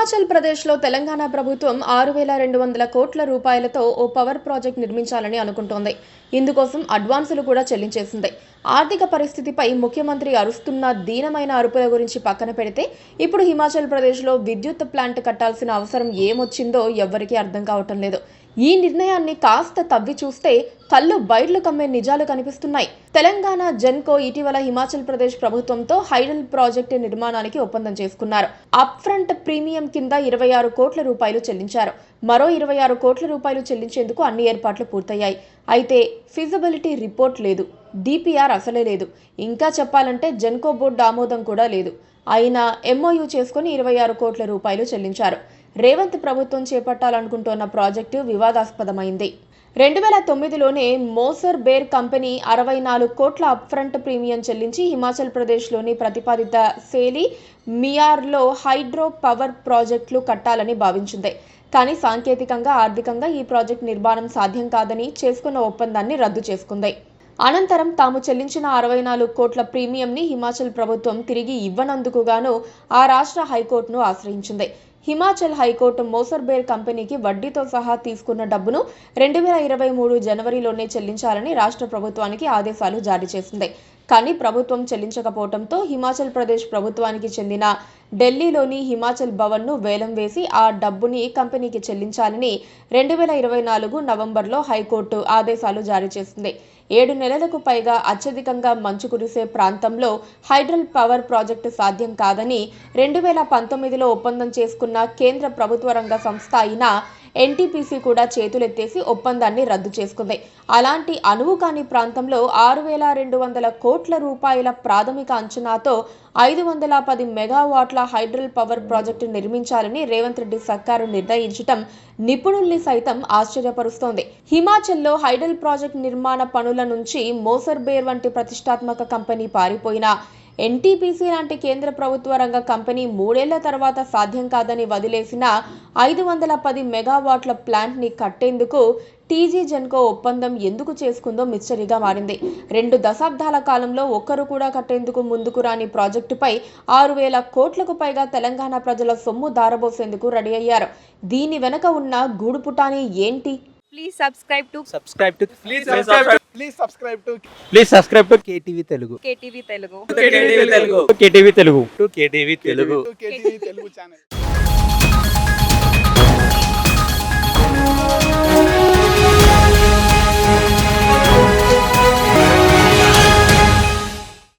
హిమాచల్ ప్రదేశ్లో తెలంగాణ ప్రభుత్వం 6,200 కోట్ల రూపాయలతో ఓ పవర్ ప్రాజెక్ట్ నిర్మించాలని అనుకుంటోంది. ఇందుకోసం అడ్వాన్సులు కూడా చెల్లించేసింది. ఆర్థిక పరిస్థితిపై ముఖ్యమంత్రి అరుస్తున్న దీనమైన అరుపుల గురించి పక్కన పెడితే ఇప్పుడు హిమాచల్ ప్రదేశ్లో విద్యుత్ ప్లాంట్ కట్టాల్సిన అవసరం ఏమొచ్చిందో ఎవ్వరికీ అర్థం కావటం లేదు. ఈ నిర్ణయాన్ని కాస్త తవ్వి చూస్తే కళ్ళు బయర్లు కమ్మే నిజాలు కనిపిస్తున్నాయి. తెలంగాణ జెన్కో ఇటీవల హిమాచల్ ప్రదేశ్ ప్రభుత్వంతో హైడల్ ప్రాజెక్టు నిర్మాణానికి ఒప్పందం చేసుకున్నారు. అప్ ఫ్రంట్ ప్రీమియం కింద 26 కోట్ల రూపాయలు చెల్లించారు. మరో 26 కోట్ల రూపాయలు చెల్లించేందుకు అన్ని ఏర్పాట్లు పూర్తయ్యాయి. అయితే ఫిజిబిలిటీ రిపోర్ట్ లేదు, డిపిఆర్ అసలే లేదు. ఇంకా చెప్పాలంటే జెన్కో బోర్డు ఆమోదం కూడా లేదు. అయినా ఎంఓయూ చేసుకుని 26 కోట్ల రూపాయలు చెల్లించారు. రేవంత్ ప్రభుత్వం చేపట్టాలనుకుంటున్న ప్రాజెక్టు వివాదాస్పదమైంది. 2009లోనే మోసర్ బేర్ కంపెనీ 64 కోట్ల అప్ఫ్రంట్ ప్రీమియం చెల్లించి హిమాచల్ ప్రదేశ్లోని ప్రతిపాదిత సేలి మియార్లో హైడ్రో పవర్ ప్రాజెక్టులు కట్టాలని భావించింది. కానీ సాంకేతికంగా, ఆర్థికంగా ఈ ప్రాజెక్టు నిర్మాణం సాధ్యం కాదని చేసుకున్న ఒప్పందాన్ని రద్దు చేసుకుంది. అనంతరం తాము చెల్లించిన 64 కోట్ల ప్రీమియంని హిమాచల్ ప్రభుత్వం తిరిగి ఇవ్వనందుకు గాను ఆ రాష్ట్ర హైకోర్టును ఆశ్రయించింది. హిమాచల్ హైకోర్టు మోసర్ బేర్ కంపెనీకి వడ్డీతో సహా తీసుకున్న డబ్బును 2023 జనవరిలోనే చెల్లించాలని రాష్ట్ర ప్రభుత్వానికి ఆదేశాలు జారీ చేసింది. కానీ ప్రభుత్వం చెల్లించకపోవడంతో హిమాచల్ ప్రదేశ్ ప్రభుత్వానికి చెందిన ఢిల్లీలోని హిమాచల్ భవన్ను వేలం వేసి ఆ డబ్బుని కంపెనీకి చెల్లించాలని 2024 నవంబర్లో హైకోర్టు ఆదేశాలు జారీ చేసింది. 7 నెలలకు పైగా అత్యధికంగా మంచు కురిసే ప్రాంతంలో హైడ్రల్ పవర్ ప్రాజెక్టు సాధ్యం కాదని 2019లో ఒప్పందం చేసుకున్న కేంద్ర ప్రభుత్వ రంగ సంస్థ అయిన ఎన్టీపీసీ కూడా చేతులెత్తేసి ఒప్పందాన్ని రద్దు చేసుకుంది. అలాంటి అనువు కాని ప్రాంతంలో 6,200 కోట్ల రూపాయల ప్రాథమిక అంచనాతో 510 మెగావాట్ల హైడ్రల్ పవర్ ప్రాజెక్టు నిర్మించాలని రేవంత్ రెడ్డి సర్కారు నిర్ణయించటం నిపుణుల్ని సైతం ఆశ్చర్యపరుస్తోంది. హిమాచల్లో హైడల్ ప్రాజెక్టు నిర్మాణ పనుల నుంచి మోసర్ బేర్ వంటి ప్రతిష్టాత్మక కంపెనీ పారిపోయినా ఎన్టీపీసీ లాంటి కేంద్ర ప్రభుత్వ రంగ కంపెనీ 3 ఏళ్ల తర్వాత సాధ్యం కాదని వదిలేసిన 510 మెగావాట్ల ప్లాంట్ని కట్టేందుకు టీజీ జెన్కో ఒప్పందం ఎందుకు చేసుకుందో మిస్టరీగా మారింది. 2 దశాబ్దాల కాలంలో ఒక్కరు కూడా కట్టేందుకు ముందుకు రాని ప్రాజెక్టుపై 6,000 కోట్లకు పైగా తెలంగాణ ప్రజల సొమ్ము దారబోసేందుకు రెడీ అయ్యారు. దీని వెనక ఉన్న గూడుపుటాని ఏంటి? Please subscribe to KTV Telugu. KTV Telugu. KTV Telugu channel.